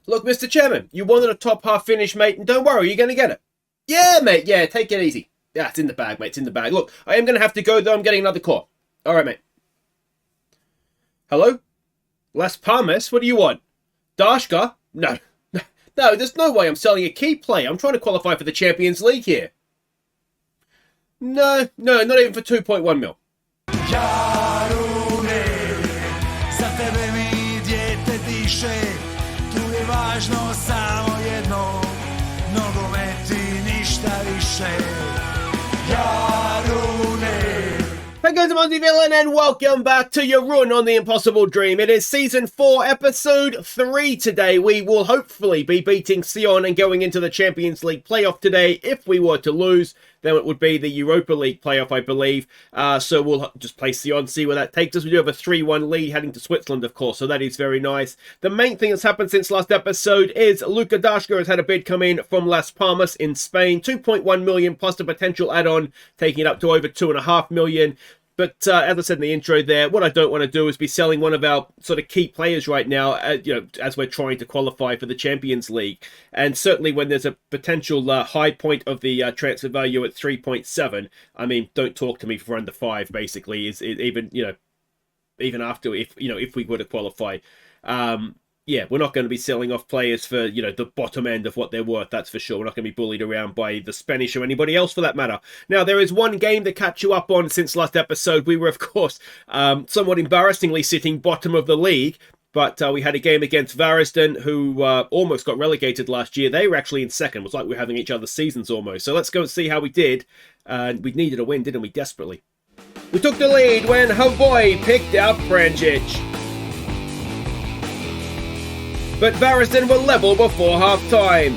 Look, Mr. Chairman, you wanted a top half finish, mate, and don't worry, you're going to get it. Yeah, mate, yeah, take it easy. Yeah, it's in the bag, mate, it's in the bag. Look, I am going to have to go, though. I'm getting another call. All right, mate. Hello? Las Palmas? What do you want? Dashka? No. No, there's no way I'm selling a key player. I'm trying to qualify for the Champions League here. No, not even for 2.1 mil. Jarune, za tebe mi dijete diše, tu je važno samo jedno, nogomet i ništa više. Jarune. Hey guys, I'm Aussie Villain and welcome back to Jarun on the Impossible Dream. It is Season 4, Episode 3 today. We will hopefully be beating Sion and going into the Champions League playoff today. If we were to lose, then it would be the Europa League playoff, I believe. So we'll just play Sion, see where that takes us. We do have a 3-1 lead heading to Switzerland, of course, so that is very nice. The main thing that's happened since last episode is Luka Dashka has had a bid come in from Las Palmas in Spain. 2.1 million plus the potential add-on, taking it up to over 2.5 million. But as I said in the intro there, what I don't want to do is be selling one of our sort of key players right now, as we're trying to qualify for the Champions League. And certainly when there's a potential high point of the transfer value at 3.7, I mean, don't talk to me for under 5, basically, is even after, if we were to qualify. Yeah, we're not going to be selling off players for, the bottom end of what they're worth, that's for sure. We're not going to be bullied around by the Spanish or anybody else for that matter. Now, there is one game to catch you up on since last episode. We were, of course, somewhat embarrassingly sitting bottom of the league, but we had a game against Varisden, who almost got relegated last year. They were actually in second. It was like we were having each other's seasons almost. So let's go and see how we did. We needed a win, didn't we, desperately? We took the lead when Hawaii picked out Pranjic. But Varisden were level before half-time.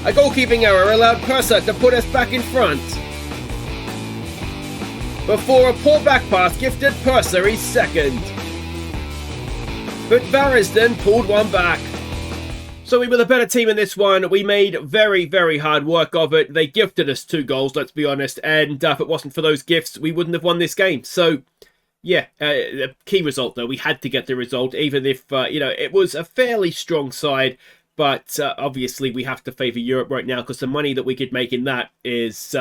A goalkeeping error allowed Purser to put us back in front. Before a poor back pass gifted Purser his second. But Varisden pulled one back. So we were the better team in this one. We made very, very hard work of it. They gifted us 2 goals, let's be honest. And if it wasn't for those gifts, we wouldn't have won this game. So yeah, a key result, though. We had to get the result, even if, it was a fairly strong side. But obviously, we have to favour Europe right now because the money that we could make in that is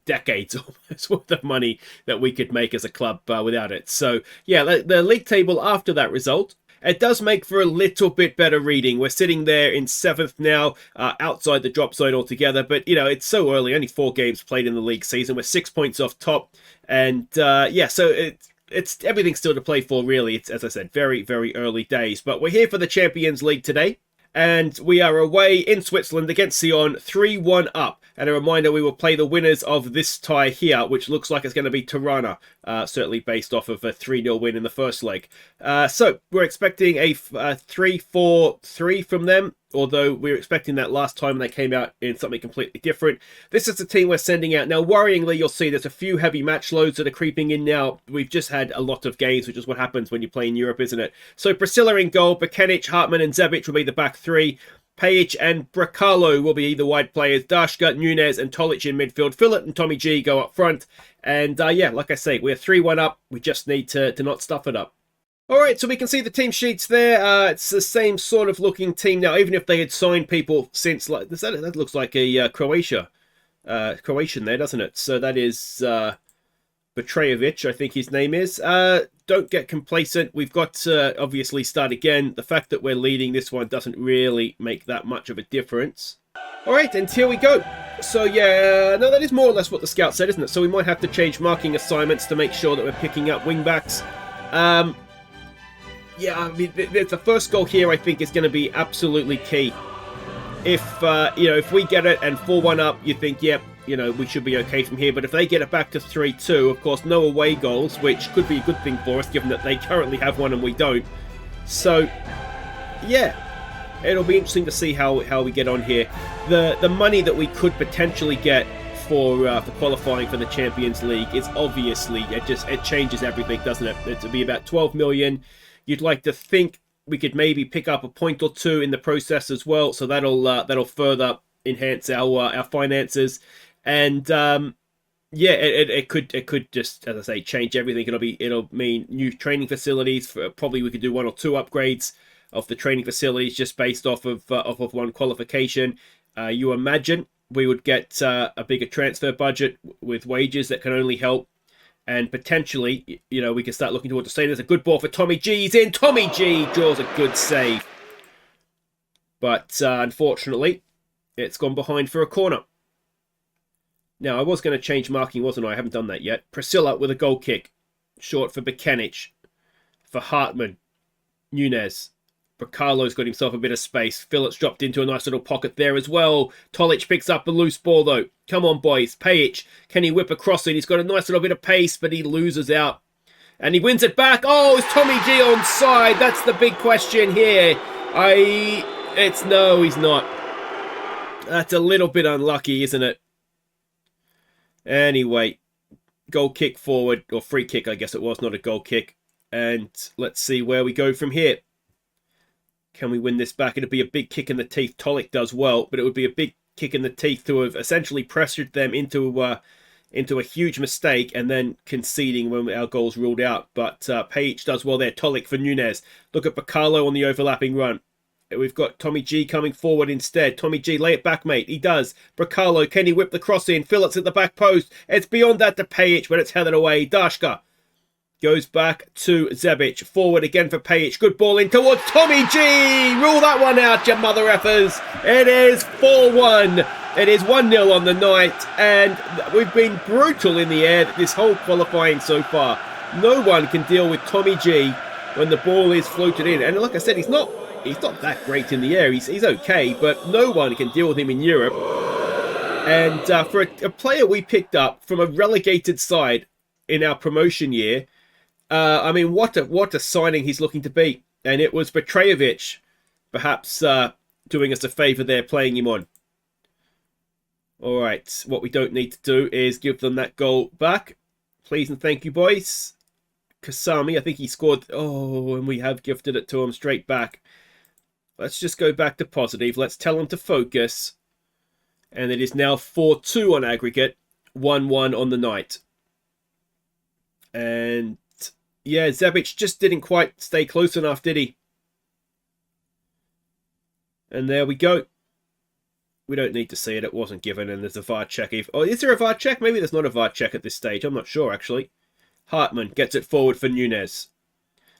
decades almost worth of money that we could make as a club without it. So, yeah, the league table after that result, it does make for a little bit better reading. We're sitting there in 7th now, outside the drop zone altogether. But, it's so early, only 4 games played in the league season. We're 6 points off top. And, so it's everything still to play for, really. It's, as I said, very, very early days. But we're here for the Champions League today. And we are away in Switzerland against Sion, 3-1 up. And a reminder, we will play the winners of this tie here, which looks like it's going to be Tirana, certainly based off of a 3-0 win in the first leg. So we're expecting a 3-4-3 from them, although we were expecting that last time they came out in something completely different. This is the team we're sending out. Now, worryingly, you'll see there's a few heavy match loads that are creeping in now. We've just had a lot of games, which is what happens when you play in Europe, isn't it? So Priscilla in goal, Bekenic, Hartman and Zebic will be the back 3. Pajic and Bracalo will be the wide players. Dashka, Nunez and Tolic in midfield. Phillip and Tommy G go up front. And like I say, we're 3-1 up. We just need to not stuff it up. All right, so we can see the team sheets there. It's the same sort of looking team now, even if they had signed people since, like that looks like a Croatian there, doesn't it? So that is Betrajevic, I think his name is. Don't get complacent. We've got to obviously start again. The fact that we're leading this one doesn't really make that much of a difference. All right, and here we go. So yeah, no, that is more or less what the scout said, isn't it? So we might have to change marking assignments to make sure that we're picking up wingbacks. Yeah, I mean, the first goal here, I think, is going to be absolutely key. If, if we get it and 4-1 up, you think, yep, we should be okay from here. But if they get it back to 3-2, of course, no away goals, which could be a good thing for us, given that they currently have one and we don't. So, yeah, it'll be interesting to see how we get on here. The money that we could potentially get for qualifying for the Champions League is obviously, it changes everything, doesn't it? It'll be about 12 million. You'd like to think we could maybe pick up a point or 2 in the process as well, so that'll further enhance our finances. And Yeah, it could just, as I say, change everything. It'll mean new training facilities. Probably we could do 1 or 2 upgrades of the training facilities just based off of one qualification. You imagine we would get a bigger transfer budget with wages that can only help. And potentially, we can start looking towards the stadium. There's a good ball for Tommy G. He's in. Tommy G draws a good save. But unfortunately, it's gone behind for a corner. Now, I was going to change marking, wasn't I? I haven't done that yet. Priscilla with a goal kick. Short for Bekanic. For Hartman. Nunez. Bracalo's got himself a bit of space. Phillips dropped into a nice little pocket there as well. Tolic picks up a loose ball, though. Come on, boys. Pajic. Can he whip across it? He's got a nice little bit of pace, but he loses out. And he wins it back. Oh, is Tommy G onside? That's the big question here. No, he's not. That's a little bit unlucky, isn't it? Anyway, goal kick forward, or free kick, I guess it was, not a goal kick. And let's see where we go from here. Can we win this back? It'd be a big kick in the teeth. Tolic does well, but it would be a big kick in the teeth to have essentially pressured them into a huge mistake and then conceding when our goal's ruled out. But Pajic does well there. Tolic for Nunez. Look at Bracalo on the overlapping run. We've got Tommy G coming forward instead. Tommy G, lay it back, mate. He does. Bracalo, can he whip the cross in? Phillips at the back post. It's beyond that to Pajic, but it's headed away. Dashka goes back to Zebic. Forward again for Pajic. Good ball in towards Tommy G. Rule that one out, you mother effers. It is 4-1. It is 1-0 on the night. And we've been brutal in the air this whole qualifying so far. No one can deal with Tommy G when the ball is floated in. And like I said, he's not that great in the air. He's okay, but no one can deal with him in Europe. And for a player we picked up from a relegated side in our promotion year, I mean, what a signing he's looking to be. And it was Petrajevic, perhaps doing us a favour there, playing him on. All right, what we don't need to do is give them that goal back. Please and thank you, boys. Kasami, I think he scored. Oh, and we have gifted it to him straight back. Let's just go back to positive. Let's tell him to focus. And it is now 4-2 on aggregate. 1-1 on the night. And yeah, Zebic just didn't quite stay close enough, did he? And there we go. We don't need to see it. It wasn't given. And there's a VAR check. Oh, is there a VAR check? Maybe there's not a VAR check at this stage. I'm not sure, actually. Hartman gets it forward for Nunez.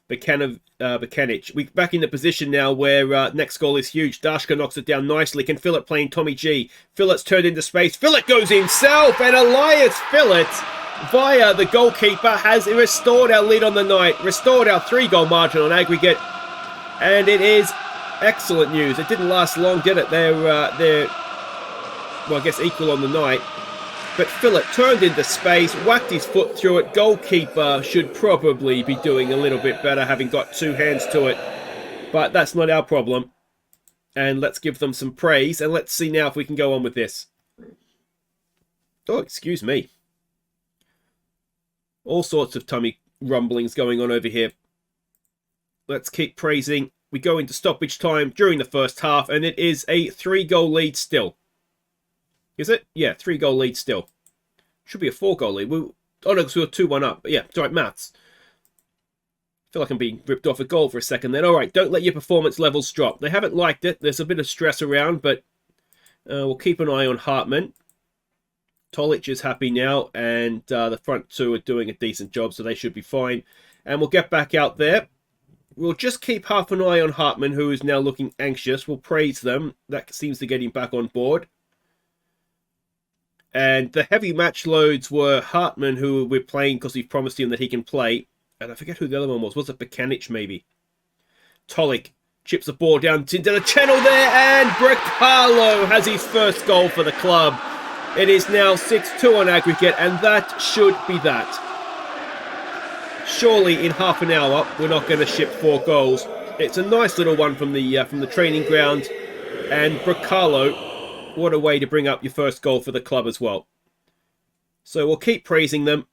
Bekanic. We're back in the position now where next goal is huge. Dashka knocks it down nicely. Can Philip playing Tommy G. Phillips turned into space. Philip goes himself. And Elias Philip, via the goalkeeper, has restored our lead on the night. Restored our 3-goal margin on aggregate. And it is excellent news. It didn't last long, did it? They're well, I guess equal on the night. But Philip turned into space, whacked his foot through it. Goalkeeper should probably be doing a little bit better, having got 2 hands to it. But that's not our problem. And let's give them some praise. And let's see now if we can go on with this. Oh, excuse me. All sorts of tummy rumblings going on over here. Let's keep praising. We go into stoppage time during the first half. And it is a 3-goal lead still. Is it? Yeah, 3-goal lead still. Should be a 4-goal lead. Oh no, because we were 2-1 up. But yeah, it's alright, maths. I feel like I'm being ripped off a goal for a second then. Alright, don't let your performance levels drop. They haven't liked it. There's a bit of stress around, but we'll keep an eye on Hartman. Tolic is happy now, and the front 2 are doing a decent job, so they should be fine. And we'll get back out there. We'll just keep half an eye on Hartman, who is now looking anxious. We'll praise them. That seems to get him back on board. And the heavy match loads were Hartman, who we're playing because we've promised him that he can play. And I forget who the other one was. Was it Bekanic, maybe? Tolic chips the ball down into the channel there. And Bracalo has his first goal for the club. It is now 6-2 on aggregate. And that should be that. Surely in half an hour, we're not going to ship 4 goals. It's a nice little one from the training ground. And Bracalo, what a way to bring up your first goal for the club as well. So we'll keep praising them.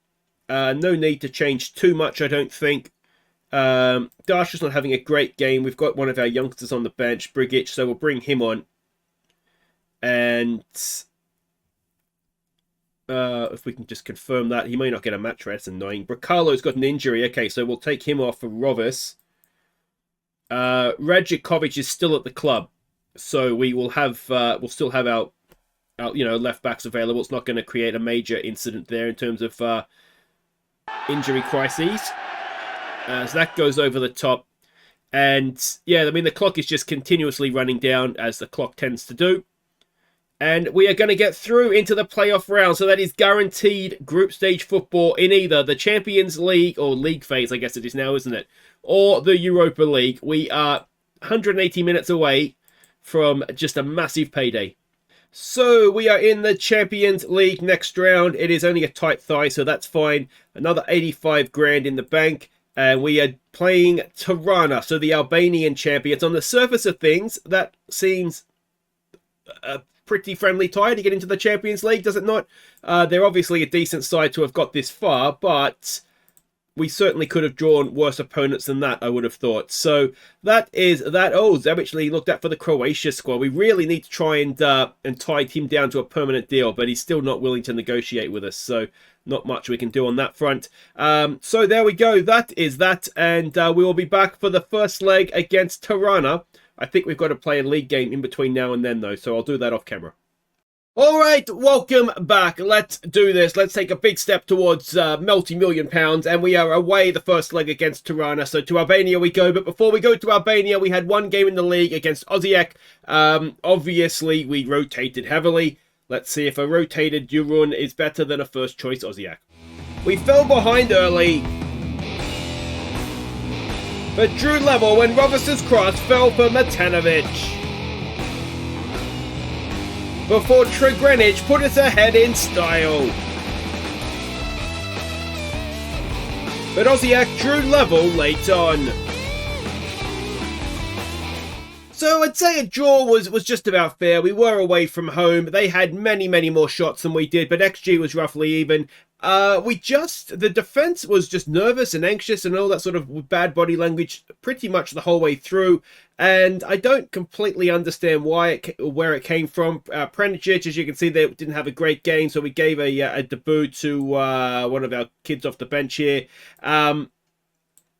No need to change too much, I don't think. Darsha's not having a great game. We've got one of our youngsters on the bench, Brigic, so we'll bring him on. And If we can just confirm that. He may not get a match rest. Annoying. Bracalo's got an injury. Okay, so we'll take him off for Rovis. Radjikovic is still at the club. So we will have, we'll still have our left backs available. It's not going to create a major incident there in terms of injury crises. So that goes over the top. And yeah, I mean, the clock is just continuously running down as the clock tends to do. And we are going to get through into the playoff round. So that is guaranteed group stage football in either the Champions League or league phase, I guess it is now, isn't it? Or the Europa League. We are 180 minutes away from just a massive payday. So we are in the Champions League next round. It is only a tight thigh, so that's fine. Another 85 grand in the bank. And we are playing Tirana, so the Albanian champions. On the surface of things, that seems a pretty friendly tie to get into the Champions League, does it not? They're obviously a decent side to have got this far, but we certainly could have drawn worse opponents than that, I would have thought. So that is that. Oh, Zabic looked at for the Croatia squad. We really need to try and tie him down to a permanent deal, but he's still not willing to negotiate with us. So not much we can do on that front. So there we go. That is that. And we will be back for the first leg against Tirana. I think we've got to play a league game in between now and then, though. So I'll do that off camera. All right, welcome back. Let's do this. Let's take a big step towards multi-million pounds, and we are away the first leg against Tirana. So to Albania we go, but before we go to Albania, we had one game in the league against Aussie. Obviously, we rotated heavily. Let's see if a rotated Jarun is better than a first-choice Aussie. We fell behind early, but drew level when Rovis's cross fell for Matanovic, before Tregrenic put us ahead in style. But Osijek drew level late on. So I'd say a draw was just about fair. We were away from home. They had many more shots than we did, but XG was roughly even. The defense was just nervous and anxious and all that sort of bad body language pretty much the whole way through. And I don't completely understand where it came from. Pranicic, as you can see, they didn't have a great game, so we gave a debut to one of our kids off the bench here.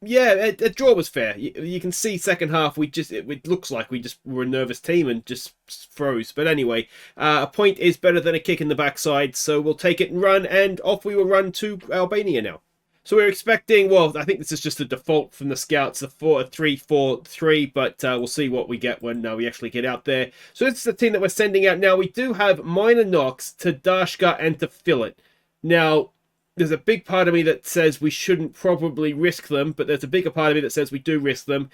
Yeah, a draw was fair. You can see second half, it looks like we just were a nervous team and just froze. But anyway, a point is better than a kick in the backside, so we'll take it and run, and off we will run to Albania now. So we're expecting, well, I think this is just the default from the scouts, the 3-4-3, but we'll see what we get when we actually get out there. So it's the team that we're sending out now. We do have minor knocks to Dashka and to Fillet. Now, there's a big part of me that says we shouldn't probably risk them, but there's a bigger part of me that says we do risk them.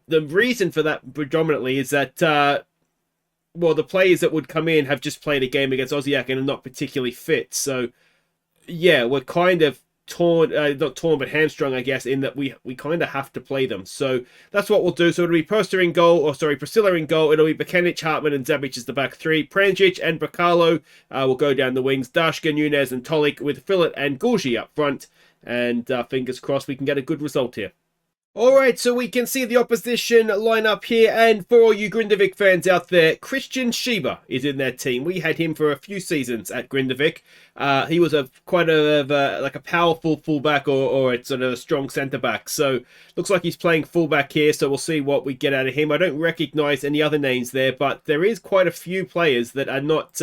The reason for that predominantly is that, the players that would come in have just played a game against Osijek and are not particularly fit. So, yeah, we're kind of not torn, but hamstrung, I guess, in that we kind of have to play them. So that's what we'll do. So it'll be Priscilla in goal. It'll be Bekanic, Hartman, and Zabic as the back three. Pranjic and Bracalo will go down the wings. Dashka, Nunez, and Tolik with Fillet and Gorgi up front. And fingers crossed we can get a good result here. Alright, so we can see the opposition line up here, and for all you Grindavik fans out there, Christian Shiba is in their team. We had him for a few seasons at Grindavik. He was quite a powerful fullback or a sort of a strong centre-back, so looks like he's playing fullback here, so we'll see what we get out of him. I don't recognise any other names there, but there is quite a few players that are not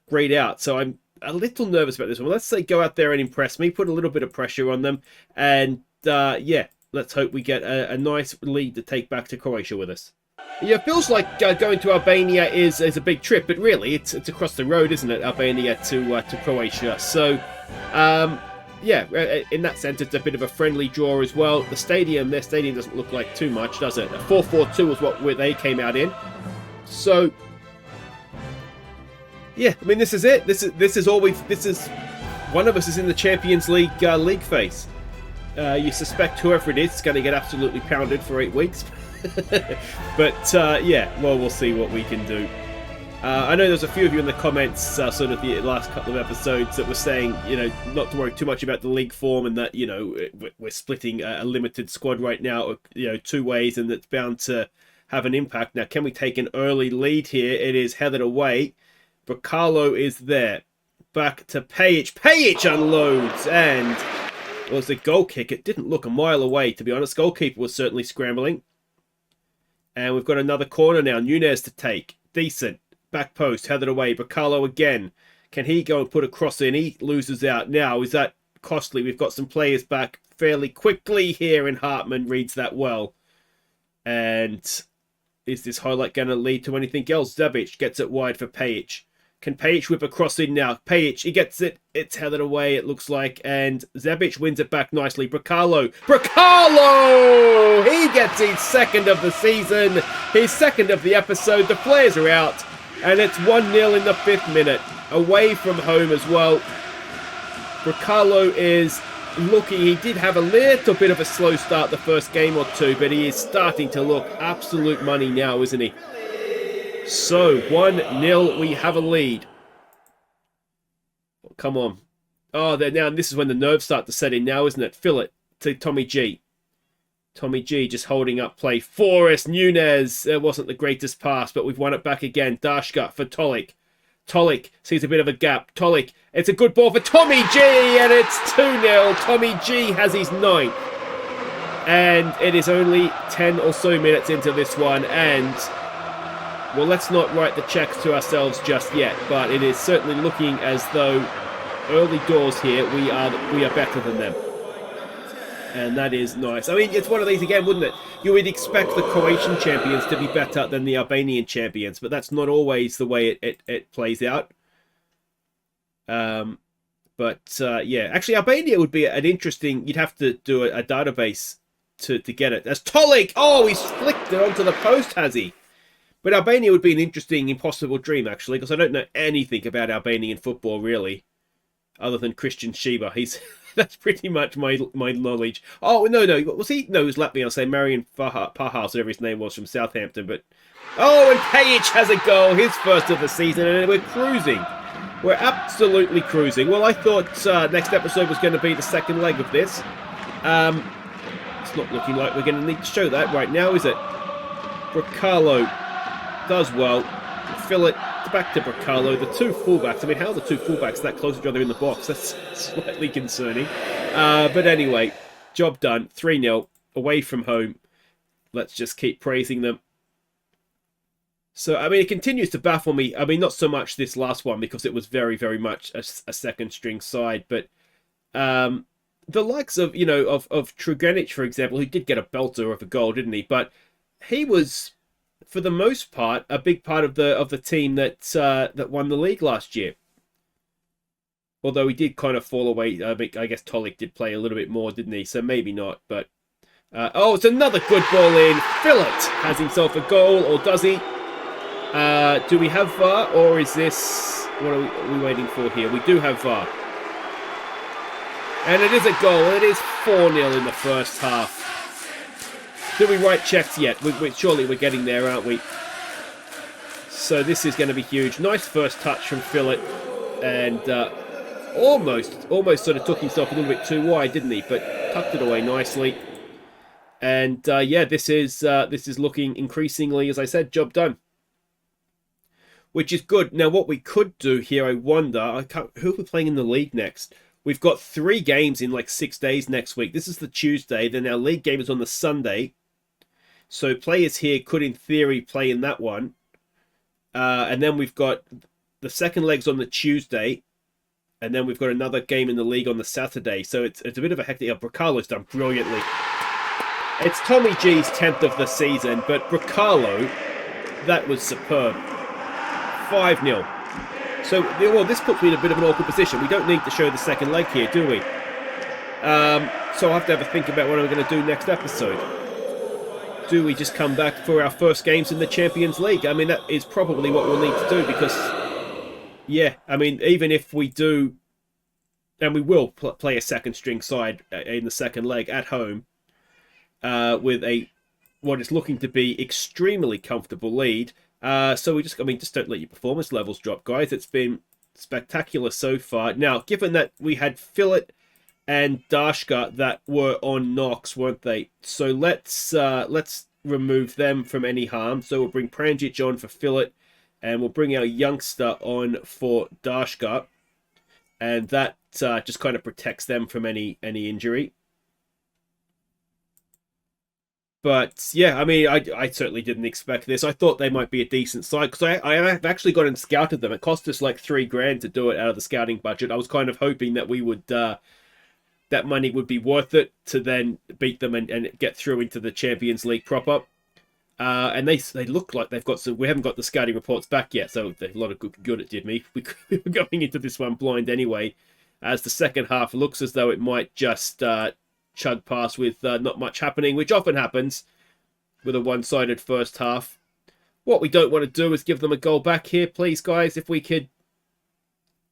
grayed out, so I'm a little nervous about this one. Let's say go out there and impress me, put a little bit of pressure on them, and yeah. Let's hope we get a nice lead to take back to Croatia with us. Yeah, it feels like going to Albania is a big trip, but really it's across the road, isn't it? Albania to Croatia. So, yeah, in that sense, it's a bit of a friendly draw as well. Their stadium doesn't look like too much, does it? A 4-4-2 is where they came out in. So, yeah, I mean, this is it. This is one of us is in the Champions League league phase. You suspect whoever it is going to get absolutely pounded for 8 weeks. But, yeah, well, we'll see what we can do. I know there's a few of you in the comments, sort of the last couple of episodes, that were saying, not to worry too much about the league form and that, we're splitting a limited squad right now, 2 ways, and that's bound to have an impact. Now, can we take an early lead here? It is headed away. Bracalo is there. back to Pajic. Pajic unloads, and it was a goal kick. It didn't look a mile away, to be honest. Goalkeeper was certainly scrambling. And we've got another corner now. Nunez to take. Decent. Back post, headed away. Bacalo again. Can he go and put a cross in? He loses out. Now, is that costly? We've got some players back fairly quickly here, and Hartman reads that well. And is this highlight going to lead to anything else? Zabic gets it wide for Pajic. Can Pajic whip a cross in now? Pajic, he gets it. It's headed away, it looks like. And Zabic wins it back nicely. Bacalo! He gets his second of the season. His second of the episode. The players are out. And it's 1-0 in the 5th minute. Away from home as well. Bacalo is looking. He did have a little bit of a slow start the first game or two, but he is starting to look absolute money now, isn't he? So, 1-0, we have a lead. Come on. Oh, now this is when the nerves start to set in now, isn't it? Fill it to Tommy G. Tommy G just holding up play for us. Nunez, it wasn't the greatest pass, but we've won it back again. Dashka for Tolik. Tolik sees a bit of a gap. Tolik, it's a good ball for Tommy G, and it's 2-0. Tommy G has his 9th. And it is only 10 or so minutes into this one, and well, let's not write the checks to ourselves just yet, but it is certainly looking as though early doors here, we are better than them. And that is nice. I mean, it's one of these again, wouldn't it? You would expect the Croatian champions to be better than the Albanian champions, but that's not always the way it plays out. Yeah, actually, Albania would be an interesting. You'd have to do a database to get it. That's Tolik. Oh, he's flicked it onto the post, has he? But Albania would be an interesting, impossible dream, actually, because I don't know anything about Albanian football, really, other than Christian Sheba. That's pretty much my knowledge. Oh, no, was he? No, it was Latvian. I'll say Marian Pahas, whatever his name was, from Southampton. But oh, and Pajic has a goal, his first of the season, and we're cruising. We're absolutely cruising. Well, I thought next episode was going to be the second leg of this. It's not looking like we're going to need to show that right now, is it? Bacalo does well. Fill it back to Bacalo. The two fullbacks. I mean, how are the two fullbacks that close to each other in the box? That's slightly concerning. But anyway, job done. 3-0 away from home. Let's just keep praising them. So, I mean, it continues to baffle me. I mean, not so much this last one because it was very, very much a second string side, but the likes of, of Trugenic, for example, who did get a belter of a goal, didn't he? But he was, for the most part, a big part of the team that won the league last year. Although he did kind of fall away. I guess Tolik did play a little bit more, didn't he? So maybe not. But it's another good ball in. Phillips has himself a goal, or does he? Do we have VAR, or is this... What are we waiting for here? We do have VAR. And it is a goal. It is 4-0 in the first half. Do we write checks yet? Surely we're getting there, aren't we? So this is going to be huge. Nice first touch from Phillip. And almost sort of took himself a little bit too wide, didn't he? But tucked it away nicely. And yeah, this is looking increasingly, as I said, job done. Which is good. Now, what we could do here, I wonder, who are we playing in the league next? We've got 3 games in like 6 days next week. This is the Tuesday. Then our league game is on the Sunday. So players here could, in theory, play in that one. And then we've got the second leg's on the Tuesday. And then we've got another game in the league on the Saturday. So it's a bit of a hectic... Bracalo's done brilliantly. It's Tommy G's 10th of the season. But Bracalo, that was superb. 5-0. So, well, this puts me in a bit of an awkward position. We don't need to show the second leg here, do we? So I'll have to have a think about what I'm going to do next episode. Do we just come back for our first games in the Champions League? I mean, that is probably what we'll need to do because, yeah, I mean, even if we do, and we will play a second string side in the second leg at home with what is looking to be extremely comfortable lead. So just don't let your performance levels drop, guys. It's been spectacular so far. Now, given that we had Fillet and Dashka that were on knocks, weren't they? So let's remove them from any harm. So we'll bring Pranjic on for Fillet, and we'll bring our youngster on for Dashka. and that just kind of protects them from any injury. But yeah, I mean, I certainly didn't expect this. I thought they might be a decent side because I have actually gone and scouted them. It cost us like $3,000 to do it out of the scouting budget. I was kind of hoping that we would that money would be worth it to then beat them and get through into the Champions League proper. And they look like they've got some. We haven't got the scouting reports back yet, so a lot of good it did me. We were going into this one blind anyway, as the second half looks as though it might just chug past with not much happening, which often happens with a one-sided first half. What we don't want to do is give them a goal back here, please, guys. If we could.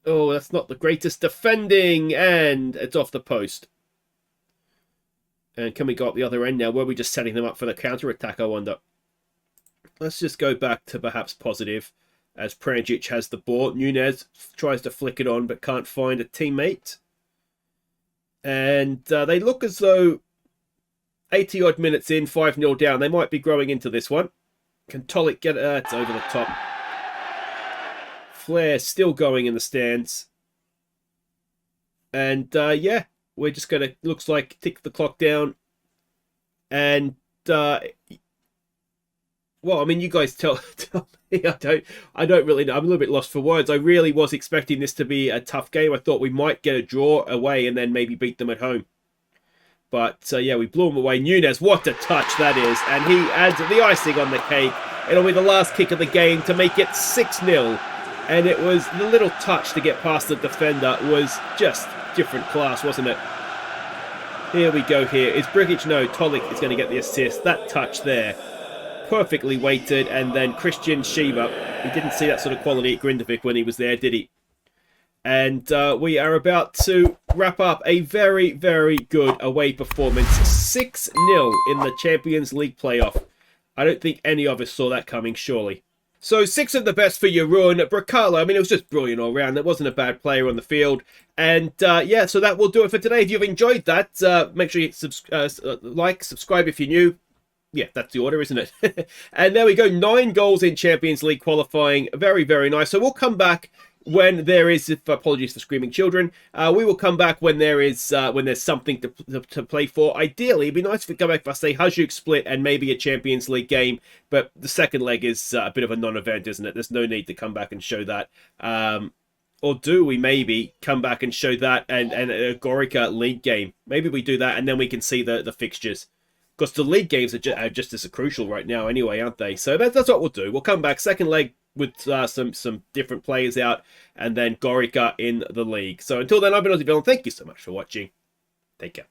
Oh, that's not the greatest defending, and it's off the post. And can we go up the other end now? Were we just setting them up for the counter-attack, I wonder? Let's just go back to perhaps positive, as Pranjic has the ball. Nunez tries to flick it on, but can't find a teammate. And they look as though 80-odd minutes in, 5-0 down. They might be growing into this one. Can Tolik get it? It's over the top. Flair still going in the stands. And yeah, we're just going to, looks like, tick the clock down. And, well, I mean, you guys tell me. I don't really know. I'm a little bit lost for words. I really was expecting this to be a tough game. I thought we might get a draw away and then maybe beat them at home. But, yeah, we blew them away. Nunez, what a touch that is. And he adds the icing on the cake. It'll be the last kick of the game to make it 6-0. And it was the little touch to get past the defender was just different class, wasn't it? Here we go here. Is Brigic? No, Tolik is going to get the assist. That touch there. Perfectly weighted. And then Christian Shiva. He didn't see that sort of quality at Grindavik when he was there, did he? And we are about to wrap up a very, very good away performance. 6-0 in the Champions League playoff. I don't think any of us saw that coming, surely. So 6 of the best for Jarun. Bracalo, I mean, it was just brilliant all round. There wasn't a bad player on the field. And yeah, so that will do it for today. If you've enjoyed that, make sure you like, subscribe if you're new. Yeah, that's the order, isn't it? And there we go. 9 goals in Champions League qualifying. Very, very nice. So we'll come back when there is, apologies for screaming children, we will come back when there is when there's something to play for. Ideally, it'd be nice if we come back for, say, Hajduk split and maybe a Champions League game, but the second leg is a bit of a non-event, isn't it? There's no need to come back and show that. Or do we maybe come back and show that and a Gorica League game? Maybe we do that and then we can see the fixtures. Because the league games are just as crucial right now anyway, aren't they? So that's what we'll do. We'll come back, second leg, with some different players out, and then Gorica in the league. So until then, I've been Aussie Villain. Thank you so much for watching. Take care.